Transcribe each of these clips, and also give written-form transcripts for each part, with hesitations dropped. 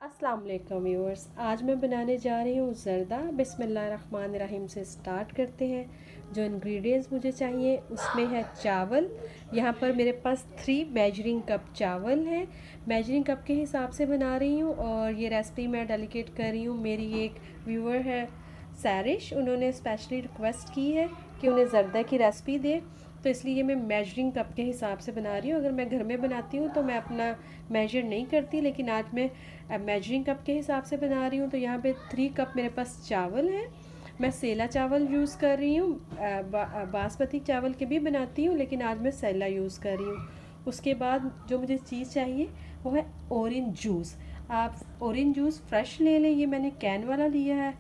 अस्सलाम वालेकुम व्यूअर्स। आज मैं बनाने जा रही हूँ ज़र्दा। बिस्मिल्लाहिर्रहमानिर्रहीम से स्टार्ट करते हैं। जो इंग्रेडिएंट्स मुझे चाहिए उसमें है चावल। यहाँ पर मेरे पास 3 मेजरिंग कप चावल है। मेजरिंग कप के हिसाब से बना रही हूँ और ये रेसिपी मैं डेलीकेट कर रही हूँ। मेरी एक व्यूअर है सैरिश, उन्होंने स्पेशली रिक्वेस्ट की है कि उन्हें ज़र्दा की रेसिपी दे, तो इसलिए मैं मेजरिंग कप के हिसाब से बना रही हूँ। अगर मैं घर में बनाती हूँ तो मैं अपना मेजर नहीं करती, लेकिन आज मैं मेजरिंग कप के हिसाब से बना रही हूँ। तो यहाँ पे 3 कप मेरे पास चावल है। मैं सेला चावल यूज़ कर रही हूँ। बासमती चावल के भी बनाती हूँ, लेकिन आज मैं सेला यूज़ कर रही हूँ। उसके बाद जो मुझे चीज़ चाहिए वो है ऑरेंज जूस। आप ऑरेंज जूस फ्रेश ले लें, ये मैंने कैन वाला लिया है,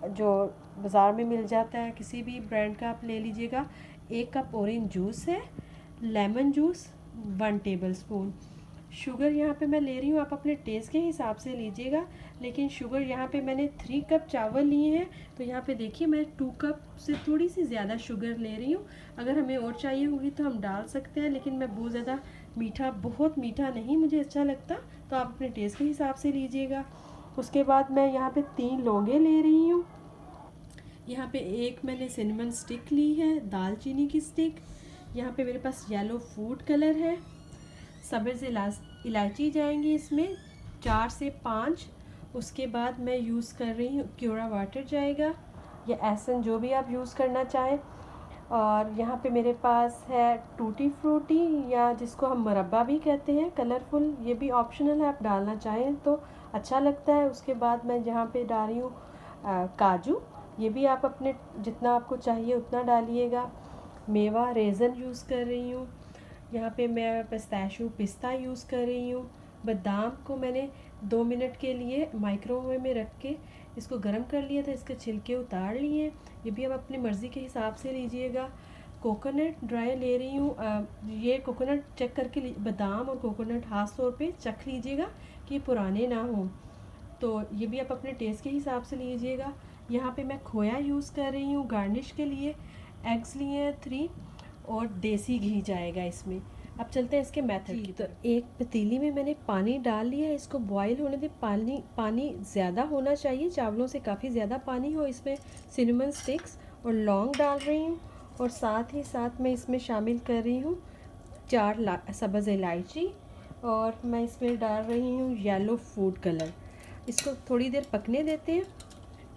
जो बाज़ार में मिल जाता है, किसी भी ब्रांड का आप ले लीजिएगा। 1 कप ऑरेंज जूस है। Lemon juice 1 table spoon. Sugar यहाँ पे मैं ले रही हूँ, आप अपने टेस्ट के हिसाब से लीजिएगा, लेकिन शुगर यहाँ पे मैंने 3 कप चावल लिए हैं, तो यहाँ पे देखिए मैं 2 कप से थोड़ी सी ज़्यादा शुगर ले रही हूँ। अगर हमें और चाहिए होगी तो हम डाल सकते हैं, लेकिन मैं बहुत ज़्यादा बहुत मीठा नहीं मुझे अच्छा लगता, तो आप अपने टेस्ट के हिसाब से लीजिएगा। उसके बाद मैं यहाँ पे 3 लौंगे ले रही हूँ। यहाँ पे एक मैंने सिनेमन स्टिक ली है, दालचीनी की स्टिक। यहाँ पे मेरे पास येलो फूड कलर है। सब्ज़ इलायची जाएंगी इसमें 4 से 5। उसके बाद मैं यूज़ कर रही हूँ क्यूरा वाटर जाएगा, या एसन जो भी आप यूज़ करना चाहें। और यहाँ पे मेरे पास है टूटी फ्रूटी, या जिसको हम मुरब्बा भी कहते हैं, कलरफुल, ये भी ऑप्शनल है, आप डालना चाहें तो अच्छा लगता है। उसके बाद मैं यहाँ पे डाल रही हूँ काजू, ये भी आप अपने जितना आपको चाहिए उतना डालिएगा। मेवा रेज़न यूज़ कर रही हूँ। यहाँ पे मैं पिस्ता यूज़ कर रही हूँ। बादाम को मैंने 2 मिनट के लिए माइक्रोवेव में रख के इसको गर्म कर लिया था, इसके छिलके उतार लिए। ये भी आप अपनी मर्ज़ी के हिसाब से लीजिएगा। कोकोनट ड्राई ले रही हूँ। ये कोकोनट चेक करके बादाम और कोकोनट हाथ तौर पे चख लीजिएगा कि पुराने ना हों, तो ये भी आप अपने टेस्ट के हिसाब से लीजिएगा। यहाँ पे मैं खोया यूज़ कर रही हूँ गार्निश के लिए। एग्स लिए हैं 3, और देसी घी जाएगा इसमें। अब चलते हैं इसके मेथड की। तो एक पतीली में मैंने पानी डाल लिया है, इसको बॉईल होने दे। पानी ज़्यादा होना चाहिए, चावलों से काफ़ी ज़्यादा पानी हो। इसमें सिनेमन स्टिक्स और लौंग डाल रही हूँ, और साथ ही साथ मैं इसमें शामिल कर रही हूँ 4 सब्ज़ इलायची, और मैं इसमें डाल रही हूँ येलो फूड कलर। इसको थोड़ी देर पकने देते हैं,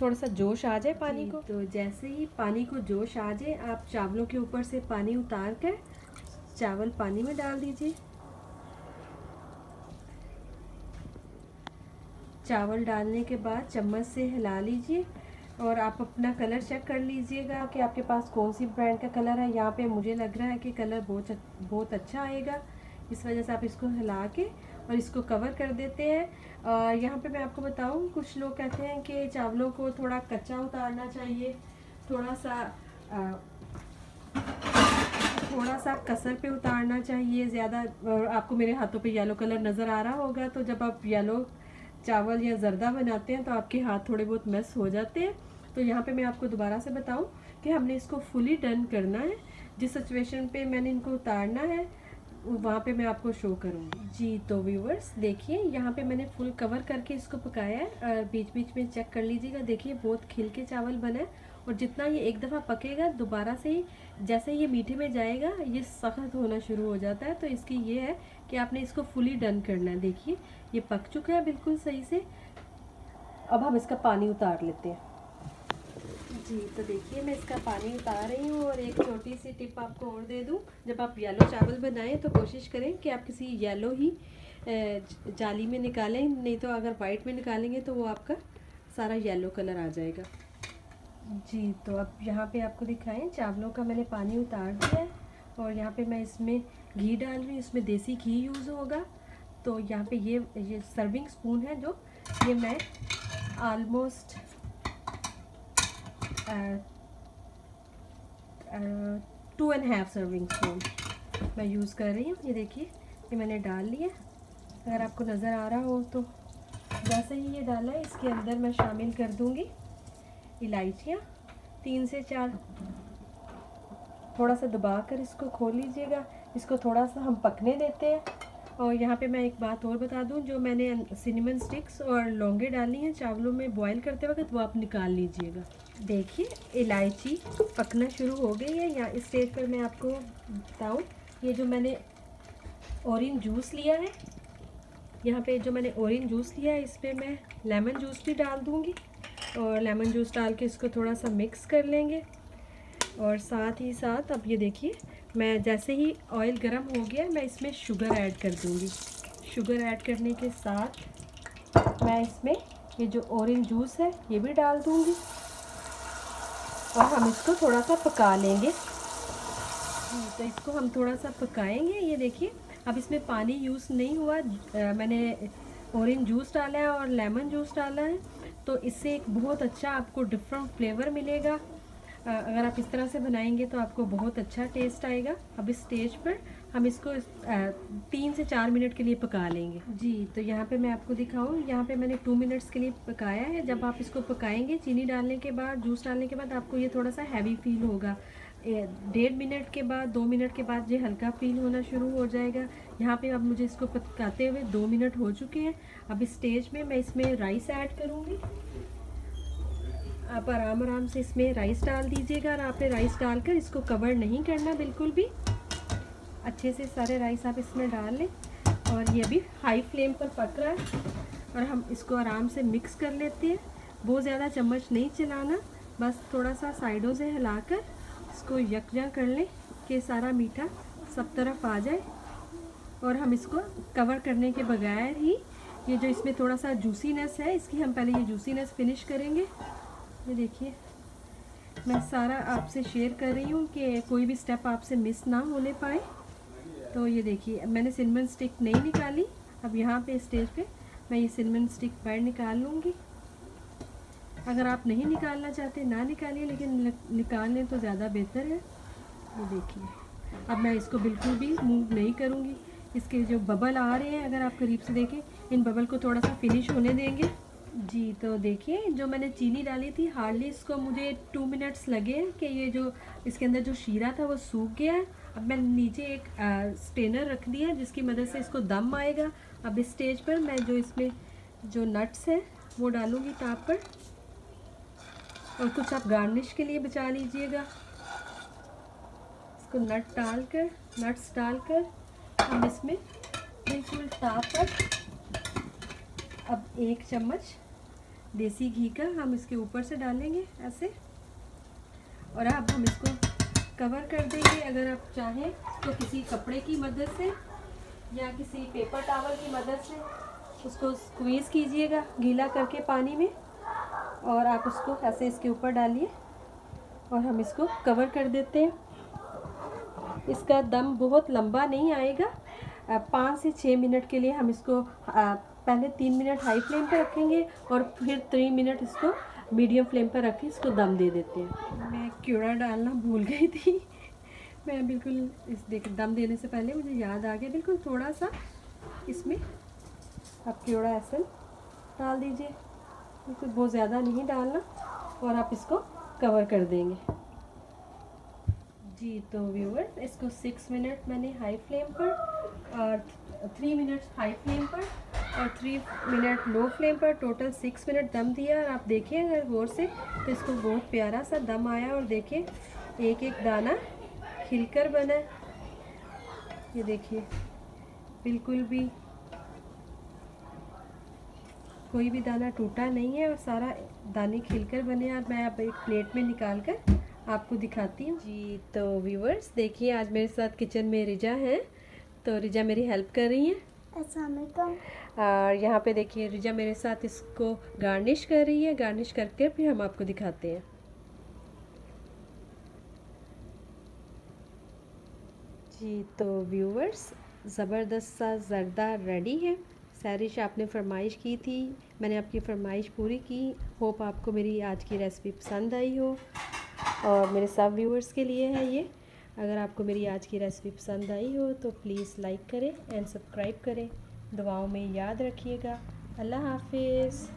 थोड़ा सा जोश आ जाए पानी को। तो जैसे ही पानी को जोश आ जाए, आप चावलों के ऊपर से पानी उतार कर चावल पानी में डाल दीजिए। चावल डालने के बाद चम्मच से हिला लीजिए, और आप अपना कलर चेक कर लीजिएगा कि आपके पास कौन सी ब्रांड का कलर है। यहाँ पे मुझे लग रहा है कि कलर बहुत अच्छा आएगा, इस वजह से आप इसको हिला के और इसको कवर कर देते हैं। और यहाँ पे मैं आपको बताऊँ, कुछ लोग कहते हैं कि चावलों को थोड़ा कच्चा उतारना चाहिए, थोड़ा सा कसर पे उतारना चाहिए ज़्यादा। आपको मेरे हाथों पे येलो कलर नज़र आ रहा होगा, तो जब आप येलो चावल या ज़र्दा बनाते हैं तो आपके हाथ थोड़े बहुत मैस हो जाते हैं। तो यहाँ पे मैं आपको दोबारा से बताऊं कि हमने इसको फुली डन करना है। जिस सिचुएशन पे मैंने इनको उतारना है वहाँ पे मैं आपको शो करूँगी। जी तो व्यूवर्स देखिए, यहाँ पे मैंने फुल कवर करके इसको पकाया है, और बीच बीच में चेक कर लीजिएगा। देखिए बहुत खिल के चावल बना है, और जितना ये एक दफ़ा पकेगा, दोबारा से ही जैसे ये मीठे में जाएगा ये सख्त होना शुरू हो जाता है। तो इसकी ये है कि आपने इसको फुली डन करना है। देखिए ये पक चुका है बिल्कुल सही से। अब हम इसका पानी उतार लेते हैं। जी तो देखिए मैं इसका पानी उतार रही हूँ। और एक छोटी सी टिप आपको और दे दूँ, जब आप येलो चावल बनाएं तो कोशिश करें कि आप किसी येलो ही जाली में निकालें, नहीं तो अगर वाइट में निकालेंगे तो वो आपका सारा येलो कलर आ जाएगा। जी तो अब यहाँ पे आपको दिखाएं, चावलों का मैंने पानी उतार दिया है, और यहाँ पे मैं इसमें घी डाल रही हूँ। इसमें देसी घी यूज़ होगा। तो यहाँ पे ये सर्विंग स्पून है, जो ये मैं आलमोस्ट 2.5 सर्विंग स्पून मैं यूज़ कर रही हूँ। ये देखिए ये मैंने डाल लिया। अगर आपको नज़र आ रहा हो तो जैसे ही ये डाला है, इसके अंदर मैं शामिल कर दूँगी इलायचियाँ 3 से 4। थोड़ा सा दबा कर इसको खोल लीजिएगा। इसको थोड़ा सा हम पकने देते हैं, और यहाँ पे मैं एक बात और बता दूँ, जो मैंने सिनेमन स्टिक्स और लौंगे डाली हैं चावलों में बॉईल करते वक्त, वो आप निकाल लीजिएगा। देखिए इलायची पकना शुरू हो गई है। यहाँ इस स्टेज पर मैं आपको बताऊँ, ये जो मैंने ऑरेंज जूस लिया है, यहाँ पे जो मैंने ऑरेंज जूस लिया है, इस पर मैं लेमन जूस भी डाल दूँगी और लेमन जूस डाल के इसको थोड़ा सा मिक्स कर लेंगे। और साथ ही साथ अब ये देखिए, मैं जैसे ही ऑयल गर्म हो गया मैं इसमें शुगर ऐड कर दूँगी। शुगर ऐड करने के साथ मैं इसमें ये जो ऑरेंज जूस है ये भी डाल दूँगी और हम इसको थोड़ा सा पका लेंगे। तो इसको हम थोड़ा सा पकाएंगे। ये देखिए अब इसमें पानी यूज़ नहीं हुआ, मैंने ऑरेंज जूस डाला है और लेमन जूस डाला है, तो इससे एक बहुत अच्छा आपको डिफरेंट फ्लेवर मिलेगा। अगर आप इस तरह से बनाएंगे तो आपको बहुत अच्छा टेस्ट आएगा। अब इस स्टेज पर हम इसको 3 से 4 मिनट के लिए पका लेंगे। जी, तो यहाँ पे मैं आपको दिखाऊँ, यहाँ पे मैंने 2 मिनट्स के लिए पकाया है। जब आप इसको पकाएंगे चीनी डालने के बाद, जूस डालने के बाद, आपको ये थोड़ा सा हैवी फील होगा। 1.5 मिनट के बाद, 2 मिनट के बाद ये हल्का फील होना शुरू हो जाएगा। यहाँ पे अब मुझे इसको पकाते हुए 2 मिनट हो चुके हैं। अब इस स्टेज में मैं इसमें राइस ऐड करूँगी। आप आराम आराम से इसमें राइस डाल दीजिएगा और आपने राइस डालकर इसको कवर नहीं करना बिल्कुल भी। अच्छे से सारे राइस आप इसमें डाल लें और ये भी हाई फ्लेम पर पक रहा है और हम इसको आराम से मिक्स कर लेते हैं। बहुत ज़्यादा चम्मच नहीं चलाना, बस थोड़ा सा साइडों से हिलाकर इसको यकजा कर लें कि सारा मीठा सब तरफ आ जाए। और हम इसको कवर करने के बगैर ही, ये जो इसमें थोड़ा सा जूसीनेस है, इसकी हम पहले ये जूसीनेस फिनिश करेंगे। ये देखिए मैं सारा आपसे शेयर कर रही हूँ कि कोई भी स्टेप आपसे मिस ना होने पाए। तो ये देखिए मैंने सिनेमन स्टिक नहीं निकाली। अब यहाँ पे स्टेज पे मैं ये सिनेमन स्टिक बाहर निकाल लूँगी। अगर आप नहीं निकालना चाहते ना निकालिए, लेकिन निकाल लें तो ज़्यादा बेहतर है। ये देखिए अब मैं इसको बिल्कुल भी मूव नहीं करूँगी। इसके जो बबल आ रहे हैं, अगर आप करीब से देखें, इन बबल को थोड़ा सा फिनिश होने देंगे। जी, तो देखिए जो मैंने चीनी डाली थी, हार्डली इसको मुझे 2 मिनट्स लगे कि ये जो इसके अंदर जो शीरा था वो सूख गया है। अब मैं नीचे एक स्टेनर रख दिया जिसकी मदद से इसको दम आएगा। अब इस स्टेज पर मैं जो इसमें जो नट्स हैं वो डालूँगी टॉप पर, और कुछ आप गार्निश के लिए बचा लीजिएगा। इसको नट्स डालकर हम इसमें बिल्कुल टॉप पर अब 1 चम्मच देसी घी का हम इसके ऊपर से डालेंगे ऐसे, और अब हम इसको कवर कर देंगे। अगर आप चाहें तो किसी कपड़े की मदद से या किसी पेपर टॉवल की मदद से उसको स्क्वीज़ कीजिएगा गीला करके पानी में, और आप उसको ऐसे इसके ऊपर डालिए और हम इसको कवर कर देते हैं। इसका दम बहुत लंबा नहीं आएगा। 5 से 6 मिनट के लिए हम इसको पहले 3 मिनट हाई फ्लेम पर रखेंगे और फिर 3 मिनट इसको मीडियम फ्लेम पर रख के इसको दम दे देते हैं। मैं क्यूड़ा डालना भूल गई थी। मैं बिल्कुल दम देने से पहले मुझे याद आ गया। बिल्कुल थोड़ा सा इसमें आप क्यूड़ा एसेंस डाल दीजिए, बिल्कुल बहुत ज़्यादा नहीं डालना, और आप इसको कवर कर देंगे। जी, तो व्यूअर्स इसको 6 मिनट मैंने हाई फ्लेम पर और 3 मिनट हाई फ्लेम पर और 3 मिनट लो फ्लेम पर, टोटल 6 मिनट दम दिया। और आप देखिए अगर गौर से तो इसको बहुत प्यारा सा दम आया, और देखिए एक एक दाना खिलकर बना। ये देखिए बिल्कुल भी कोई भी दाना टूटा नहीं है और सारा दाने खिलकर बने। और मैं अब एक प्लेट में निकाल कर आपको दिखाती हूँ। जी, तो व्यूअर्स देखिए आज मेरे साथ किचन में रिजा है, तो रिजा मेरी हेल्प कर रही है। अस्सलाम वालेकुम। और यहाँ पे देखिए रिजा मेरे साथ इसको गार्निश कर रही है। गार्निश करके फिर हम आपको दिखाते हैं। जी, तो व्यूअर्स ज़बरदस्त सा ज़र्दा रेडी है। सैरिश आपने फरमाइश की थी, मैंने आपकी फरमाइश पूरी की। होप आपको मेरी आज की रेसिपी पसंद आई हो, और मेरे सब व्यूअर्स के लिए है ये। अगर आपको मेरी आज की रेसिपी पसंद आई हो तो प्लीज़ लाइक करें एंड सब्सक्राइब करें। दुआओं में याद रखिएगा। अल्लाह हाफिज़।